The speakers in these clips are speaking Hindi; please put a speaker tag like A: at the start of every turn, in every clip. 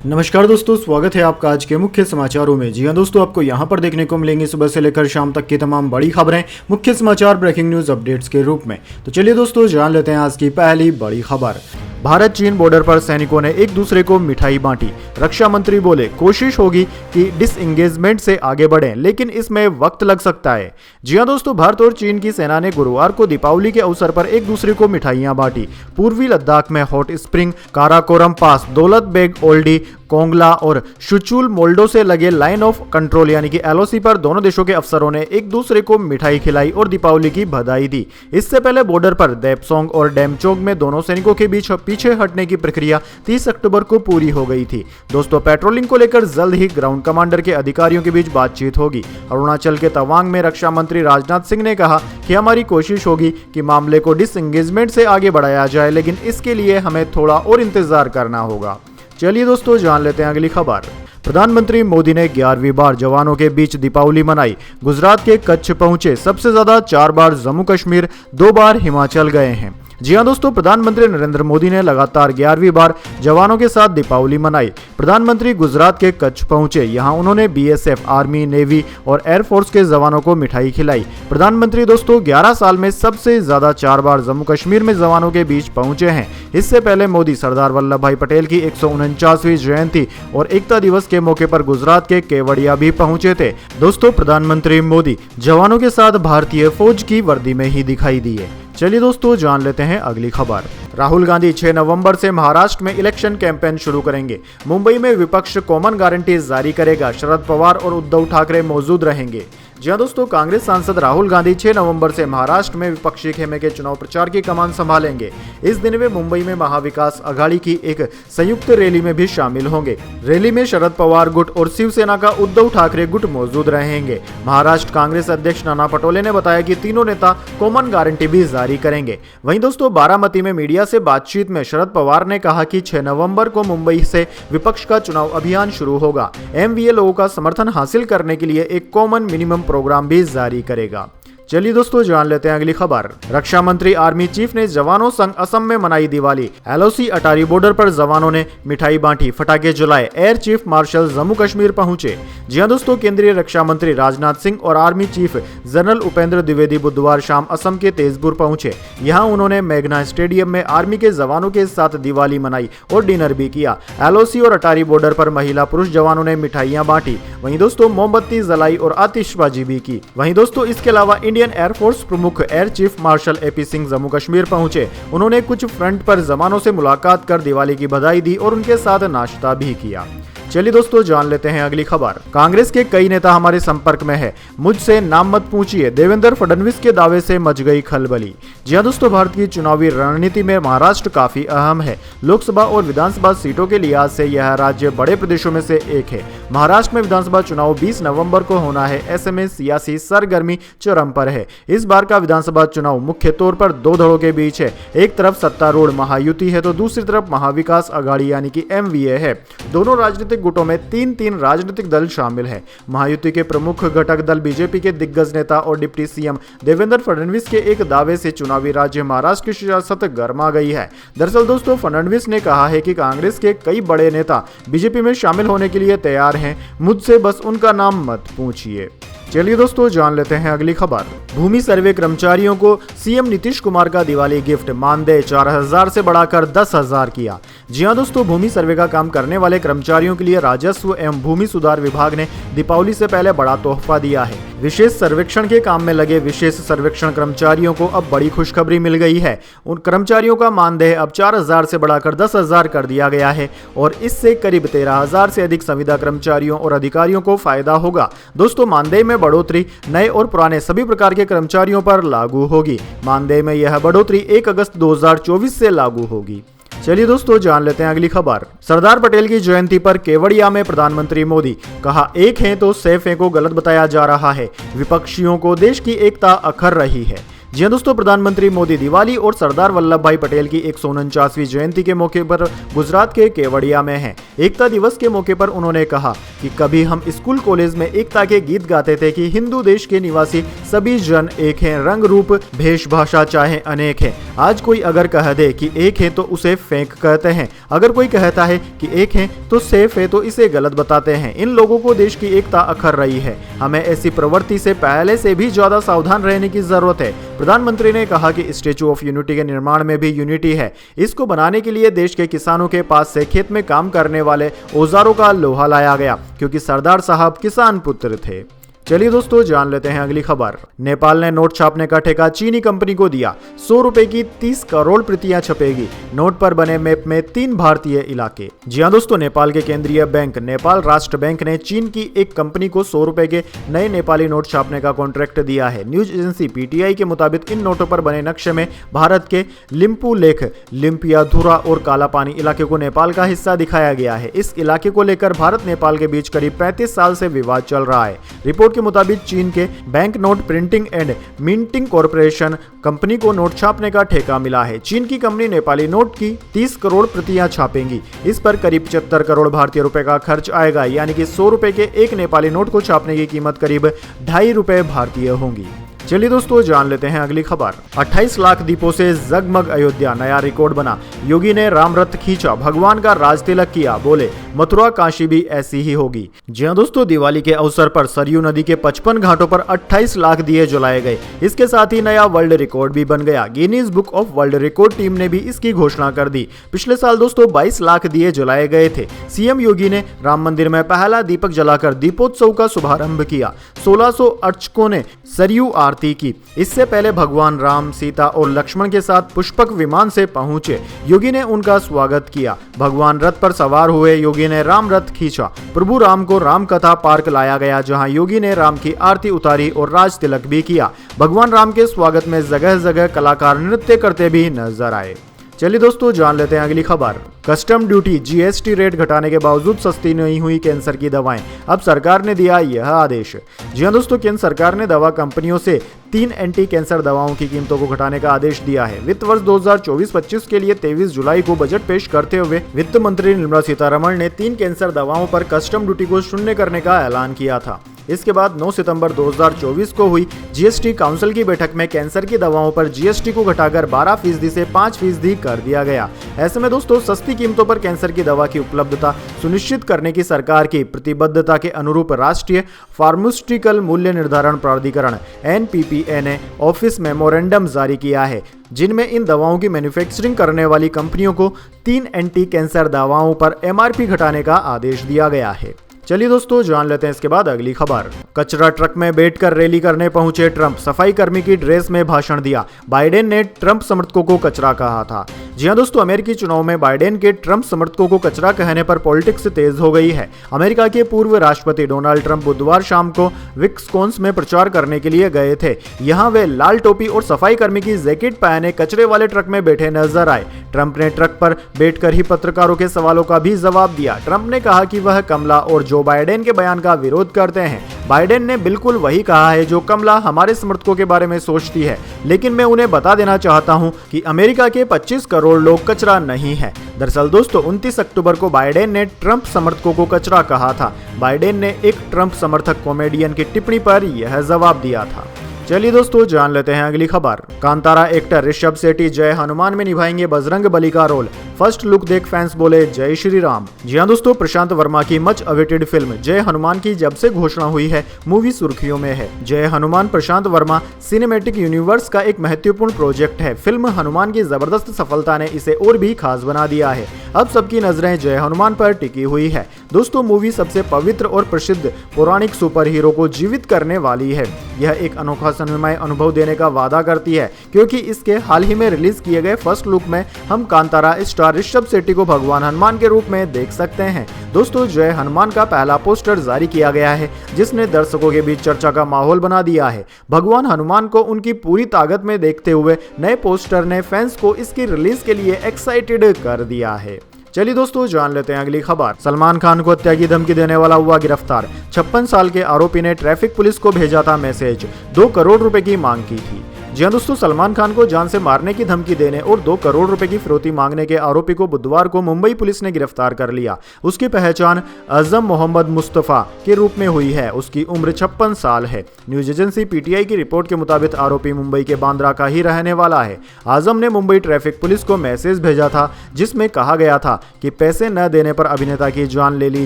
A: नमस्कार दोस्तों, स्वागत है आपका आज के मुख्य समाचारों में। जी हां दोस्तों, आपको यहां पर देखने को मिलेंगे सुबह से लेकर शाम तक की तमाम बड़ी खबरें मुख्य समाचार ब्रेकिंग न्यूज अपडेट्स के रूप में। तो चलिए दोस्तों, जान लेते हैं आज की पहली बड़ी खबर। भारत चीन बॉर्डर पर सैनिकों ने एक दूसरे को मिठाई बांटी। रक्षा मंत्री बोले, कोशिश होगी कि डिसएंगेजमेंट से आगे बढ़ें, लेकिन इसमें वक्त लग सकता है। जी हां दोस्तों, भारत और चीन की सेना ने गुरुवार को दीपावली के अवसर पर एक दूसरे को मिठाइयां बांटी। पूर्वी लद्दाख में हॉट स्प्रिंग, काराकोरम पास, दौलत बेग ओल्डी, कोंगला और शुचुल मोल्डो से लगे लाइन ऑफ कंट्रोल यानी कि एलओसी पर दोनों देशों के अफसरों ने एक दूसरे को मिठाई खिलाई और दीपावली की बधाई दी। इससे पहले बॉर्डर पर देपसोंग और डेमचोक में दोनों सैनिकों के बीच पीछे हटने की प्रक्रिया 30 अक्टूबर को पूरी हो गई थी। दोस्तों, पेट्रोलिंग को लेकर जल्द ही ग्राउंड कमांडर के अधिकारियों के बीच बातचीत होगी। अरुणाचल के तवांग में रक्षा मंत्री राजनाथ सिंह ने कहा कि हमारी कोशिश होगी कि मामले को डिसएंगेजमेंट से आगे बढ़ाया जाए, लेकिन इसके लिए हमें थोड़ा और इंतजार करना होगा। चलिए दोस्तों, जान लेते हैं अगली खबर। प्रधानमंत्री मोदी ने 11वीं बार जवानों के बीच दीपावली मनाई। गुजरात के कच्छ पहुंचे। सबसे ज्यादा 4 बार जम्मू कश्मीर, 2 बार हिमाचल गए हैं। जी हां दोस्तों, प्रधानमंत्री नरेंद्र मोदी ने लगातार 11वीं बार जवानों के साथ दीपावली मनाई। प्रधानमंत्री गुजरात के कच्छ पहुंचे। यहां उन्होंने बीएसएफ, आर्मी, नेवी और एयरफोर्स के जवानों को मिठाई खिलाई। प्रधानमंत्री दोस्तों 11 साल में सबसे ज्यादा 4 बार जम्मू कश्मीर में जवानों के बीच पहुंचे हैं। इससे पहले मोदी सरदार वल्लभ भाई पटेल की 149वीं जयंती और एकता दिवस के मौके पर गुजरात के केवड़िया भी पहुंचे थे। दोस्तों, प्रधानमंत्री मोदी जवानों के साथ भारतीय फौज की वर्दी में ही दिखाई दिए। चलिए दोस्तों, जान लेते हैं अगली खबर। राहुल गांधी 6 नवंबर से महाराष्ट्र में इलेक्शन कैंपेन शुरू करेंगे। मुंबई में विपक्ष कॉमन गारंटी जारी करेगा। शरद पवार और उद्धव ठाकरे मौजूद रहेंगे। जी हां दोस्तों, कांग्रेस सांसद राहुल गांधी 6 नवंबर से महाराष्ट्र में विपक्षी खेमे के चुनाव प्रचार की कमान संभालेंगे। इस दिन वे मुंबई में महाविकास अघाड़ी की एक संयुक्त रैली में भी शामिल होंगे। रैली में शरद पवार गुट और शिवसेना का उद्धव ठाकरे गुट मौजूद रहेंगे। महाराष्ट्र कांग्रेस अध्यक्ष नाना पटोले ने बताया कि तीनों नेता कॉमन गारंटी भी जारी करेंगे। वहीं दोस्तों, बारामती में मीडिया से बातचीत में शरद पवार ने कहा कि 6 नवंबर को मुंबई से विपक्ष का चुनाव अभियान शुरू होगा। एमवीए लोगों का समर्थन हासिल करने के लिए एक कॉमन मिनिमम प्रोग्राम भी जारी करेगा। चलिए दोस्तों, जान लेते हैं अगली खबर। रक्षा मंत्री आर्मी चीफ ने जवानों संग असम में मनाई दिवाली। एलओसी अटारी बॉर्डर पर जवानों ने मिठाई बांटी, फटाके जलाए। Air chief marshal Jammu Kashmir पहुंचे। जी हां दोस्तों, केंद्रीय रक्षा मंत्री राजनाथ सिंह और army chief general Upendra Dwivedi बुधवार शाम असम के तेजपुर पहुंचे। यहां उन्होंने मेघना स्टेडियम में आर्मी के जवानों के साथ दिवाली मनाई और डिनर भी किया। एलओसी और अटारी बॉर्डर पर महिला पुरुष जवानों ने मिठाइयां बांटी। वहीं दोस्तों, मोमबत्ती जलाई और आतिशबाजी भी की। वहीं दोस्तों, इसके अलावा इंडियन एयरफोर्स प्रमुख air chief marshal AP Singh Jammu Kashmir पहुंचे। उन्होंने कुछ फ्रंट पर जवानों से मुलाकात कर दिवाली की बधाई दी और उनके साथ नाश्ता भी किया। चलिए दोस्तों, जान लेते हैं अगली खबर। कांग्रेस के कई नेता हमारे संपर्क में है, मुझसे नाम मत पूछिए। देवेंद्र फडणवीस के दावे से मच गई खलबली। जी हां दोस्तों, भारत की चुनावी रणनीति में महाराष्ट्र काफी अहम है। लोकसभा और विधानसभा सीटों के लिहाज से यह राज्य बड़े प्रदेशों में से एक है। महाराष्ट्र में विधानसभा चुनाव 20 नवंबर को होना है। ऐसे में सियासी सरगर्मी चरम पर है। इस बार का विधानसभा चुनाव मुख्य तौर पर 2 धड़ों के बीच है। एक तरफ सत्तारूढ़ महायुति है तो दूसरी तरफ महाविकास अघाड़ी यानी कि एमवीए है। दोनों राजनीतिक गुटों में 3 राजनीतिक दल शामिल हैं। महायुति के प्रमुख घटक दल बीजेपी के दिग्गज नेता और डिप्टी सीएम देवेंद्र फडणवीस के एक दावे से चुनावी राज्य महाराष्ट्र की सियासत गर्मा गई है। दरअसल दोस्तों, फडणवीस ने कहा है कि कांग्रेस के कई बड़े नेता बीजेपी में शामिल होने के लिए तैयार हैं, मुझसे बस उनका नाम मत पूछिए। चलिए दोस्तों, जान लेते हैं अगली खबर। भूमि सर्वे कर्मचारियों को सीएम नीतीश कुमार का दिवाली गिफ्ट। मानदेय 4000 से बढ़ाकर 10,000 किया। जी हां दोस्तों, भूमि सर्वे का काम करने वाले कर्मचारियों के लिए राजस्व एवं भूमि सुधार विभाग ने दीपावली से पहले बड़ा तोहफा दिया है। विशेष सर्वेक्षण के काम में लगे विशेष सर्वेक्षण कर्मचारियों को अब बड़ी खुशखबरी मिल गई है। उन कर्मचारियों का मानदेय अब 4000 से बढ़ाकर 10,000 कर दिया गया है और इससे करीब 13,000 से अधिक संविदा कर्मचारियों और अधिकारियों को फायदा होगा। दोस्तों, मानदेय में बढ़ोतरी नए और पुराने सभी प्रकार के कर्मचारियों पर लागू होगी। मानदेय में यह बढ़ोतरी 1 अगस्त 2024 से लागू होगी। चलिए दोस्तों, जान लेते हैं अगली खबर। सरदार पटेल की जयंती पर केवड़िया में प्रधानमंत्री मोदी। कहा, एक है तो सैफ को गलत बताया जा रहा है। विपक्षियों को देश की एकता अखर रही है। जी हाँ दोस्तों, प्रधानमंत्री मोदी दिवाली और सरदार वल्लभ भाई पटेल की 149वीं जयंती के मौके पर गुजरात के केवड़िया में हैं। एकता दिवस के मौके पर उन्होंने कहा कि कभी हम स्कूल कॉलेज में एकता के गीत गाते थे कि हिंदू देश के निवासी सभी जन एक हैं, रंग रूप भेष भाषा चाहे अनेक हैं। आज कोई अगर कह दे कि एक है तो उसे फेंक कहते हैं, अगर कोई कहता है कि एक है तो सेफ है तो इसे गलत बताते हैं। इन लोगों को देश की एकता अखर रही है। हमें ऐसी प्रवृत्ति से पहले से भी ज्यादा सावधान रहने की जरूरत है। प्रधानमंत्री ने कहा कि स्टैच्यू ऑफ यूनिटी के निर्माण में भी यूनिटी है। इसको बनाने के लिए देश के किसानों के पास से खेत में काम करने वाले औजारों का लोहा लाया गया, क्योंकि सरदार साहब किसान पुत्र थे। चलिए दोस्तों, जान लेते हैं अगली खबर। नेपाल ने नोट छापने का ठेका चीनी कंपनी को दिया। 100 रुपए की 30 करोड़ प्रतियां छपेगी। नोट पर बने मैप में 3 भारतीय इलाके। जी हाँ दोस्तों, नेपाल के केंद्रीय बैंक नेपाल राष्ट्र बैंक ने चीन की एक कंपनी को 100 रुपए के नए नेपाली नोट छापने का कॉन्ट्रैक्ट दिया है। न्यूज एजेंसी पीटीआई के मुताबिक इन नोटों पर बने नक्शे में भारत के लिम्पू लेख, लिम्पियाधुरा और कालापानी इलाके को नेपाल का हिस्सा दिखाया गया है। इस इलाके को लेकर भारत नेपाल के बीच करीब 35 साल से विवाद चल रहा है। रिपोर्ट के मुताबिक चीन के bank note printing and minting corporation company को नोट छापने का ठेका मिला है। चीन की कंपनी नेपाली नोट की 30 करोड़ प्रतियां छापेंगी। इस पर करीब 75 करोड़ भारतीय रुपए का खर्च आएगा, यानी कि 100 रुपए के एक नेपाली नोट को छापने की कीमत करीब 2.5 रुपए भारतीय होंगी। चलिए दोस्तों, जान लेते हैं अगली खबर। 28 लाख दीपों से जगमग अयोध्या, नया रिकॉर्ड बना। योगी ने राम रथ खींचा, भगवान का राज तिलक किया, बोले मथुरा काशी भी ऐसी ही होगी। जी हाँ दोस्तों, दिवाली के अवसर पर सरयू नदी के 55 घाटों पर 28 लाख दिए जलाए गए। इसके साथ ही नया वर्ल्ड रिकॉर्ड भी बन गया। Guinness book of world record team ने भी इसकी घोषणा कर दी। पिछले साल दोस्तों 22 लाख दिए जलाए गए थे। सीएम योगी ने राम मंदिर में पहला दीपक जलाकर दीपोत्सव का शुभारंभ किया। 1600 अर्चकों ने सरयू आरती की। इससे पहले भगवान राम, सीता और लक्ष्मण के साथ पुष्पक विमान से पहुंचे। योगी ने उनका स्वागत किया। भगवान रथ पर सवार हुए। योगी ने राम रथ खींचा। प्रभु राम को राम कथा पार्क लाया गया, जहां योगी ने राम की आरती उतारी और राज तिलक भी किया। भगवान राम के स्वागत में जगह जगह कलाकार नृत्य करते भी नजर आए। चलिए दोस्तों, जान लेते हैं अगली खबर। कस्टम ड्यूटी जीएसटी रेट घटाने के बावजूद सस्ती नहीं हुई कैंसर की दवाएं। अब सरकार ने दिया यह आदेश। जी हां दोस्तों, केंद्र सरकार ने दवा कंपनियों से 3 एंटी कैंसर दवाओं की कीमतों को घटाने का आदेश दिया है। वित्त वर्ष 2024-25 के लिए 23 जुलाई को बजट पेश करते हुए वित्त मंत्री निर्मला सीतारमण ने 3 कैंसर दवाओं पर कस्टम ड्यूटी को शून्य करने का ऐलान किया था। इसके बाद 9 सितंबर 2024 को हुई जीएसटी काउंसिल की बैठक में कैंसर की दवाओं पर जीएसटी को घटाकर 12% से 5% कर दिया गया। ऐसे में दोस्तों, सस्ती कीमतों पर कैंसर की दवा की उपलब्धता सुनिश्चित करने की सरकार की प्रतिबद्धता के अनुरूप राष्ट्रीय फार्मास्यूटिकल मूल्य निर्धारण प्राधिकरण एनपीपीए ने ऑफिस मेमोरेंडम जारी किया है, जिनमें इन दवाओं की मैन्युफैक्चरिंग करने वाली कंपनियों को 3 एंटी कैंसर दवाओं पर एमआरपी घटाने का आदेश दिया गया है। चलिए दोस्तों, जान लेते हैं इसके बाद अगली खबर। कचरा ट्रक में बैठकर रैली करने पहुंचे ट्रंप, सफाई कर्मी की ड्रेस में भाषण दिया। बाइडेन ने ट्रंप समर्थकों को कचरा कहा था। जी हां दोस्तों, अमेरिकी चुनाव में बाइडेन के ट्रंप समर्थकों को कचरा कहने पर पॉलिटिक्स तेज हो गई है। अमेरिका के पूर्व राष्ट्रपति डोनाल्ड ट्रंप बुधवार शाम को विस्कॉन्सिन में प्रचार करने के लिए गए थे। यहां वे लाल टोपी और सफाई कर्मी की जैकेट पहने कचरे वाले ट्रक में बैठे नजर आए। ट्रंप ने ट्रक पर बैठकर ही पत्रकारों के सवालों का भी जवाब दिया। ट्रंप ने कहा कि वह कमला और जो बाइडेन के बयान का विरोध करते हैं। बाइडेन ने बिल्कुल वही कहा है जो कमला हमारे समर्थकों के बारे में सोचती है, लेकिन मैं उन्हें बता देना चाहता हूं कि अमेरिका के 25 करोड़ लोग कचरा नहीं है। दरअसल दोस्तों, 29 अक्टूबर को बाइडेन ने ट्रंप समर्थकों को कचरा कहा था। बाइडेन ने एक ट्रंप समर्थक कॉमेडियन की टिप्पणी पर यह जवाब दिया था। चलिए दोस्तों, जान लेते हैं अगली खबर। कांतारा एक्टर ऋषभ शेट्टी जय हनुमान में निभाएंगे बजरंग बली का रोल। फर्स्ट लुक देख फैंस बोले जय श्री राम। जी हां दोस्तों, प्रशांत वर्मा की मच अवेटेड फिल्म जय हनुमान की जब से घोषणा हुई है, मूवी सुर्खियों में है। जय हनुमान प्रशांत वर्मा सिनेमैटिक यूनिवर्स का एक महत्वपूर्ण प्रोजेक्ट है। फिल्म हनुमान की जबरदस्त सफलता ने इसे और भी खास बना दिया है। अब सबकी नजरें जय हनुमान पर टिकी हुई है। दोस्तों, मूवी सबसे पवित्र और प्रसिद्ध पौराणिक सुपर हीरो को जीवित करने वाली है। यह एक अनोखा संगीतमय अनुभव देने का वादा करती है, क्योंकि इसके हाल ही में रिलीज किए गए फर्स्ट लुक में हम कांतारा स्टार ऋषभ शेट्टी को भगवान हनुमान के रूप में देख सकते हैं। दोस्तों, जय हनुमान का पहला पोस्टर जारी किया गया है, जिसने दर्शकों के बीच चर्चा का माहौल बना दिया है। भगवान हनुमान को उनकी पूरी ताकत में देखते हुए नए पोस्टर ने फैंस को इसकी रिलीज के लिए एक्साइटेड कर दिया है। चलिए दोस्तों, जान लेते हैं अगली खबर। सलमान खान को हत्या की धमकी देने वाला हुआ गिरफ्तार। 56 साल के आरोपी ने ट्रैफिक पुलिस को भेजा था मैसेज, 2 करोड़ रुपए की मांग की थी। जी हां दोस्तों, सलमान खान को जान से मारने की धमकी देने और 2 करोड़ रुपए की फिरौती मांगने के आरोपी को बुधवार को मुंबई पुलिस ने गिरफ्तार कर लिया। उसकी पहचान आजम मोहम्मद मुस्तफा के रूप में हुई है। उसकी उम्र 56 साल है। न्यूज एजेंसी पीटीआई की रिपोर्ट के मुताबिक आरोपी मुंबई के बांद्रा का ही रहने वाला है। आजम ने मुंबई ट्रैफिक पुलिस को मैसेज भेजा था जिसमें कहा गया था कि पैसे न देने पर अभिनेता की जान ले ली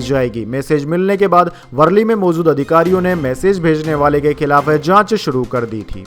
A: जाएगी। मैसेज मिलने के बाद वर्ली में मौजूद अधिकारियों ने मैसेज भेजने वाले के खिलाफ जांच शुरू कर दी थी।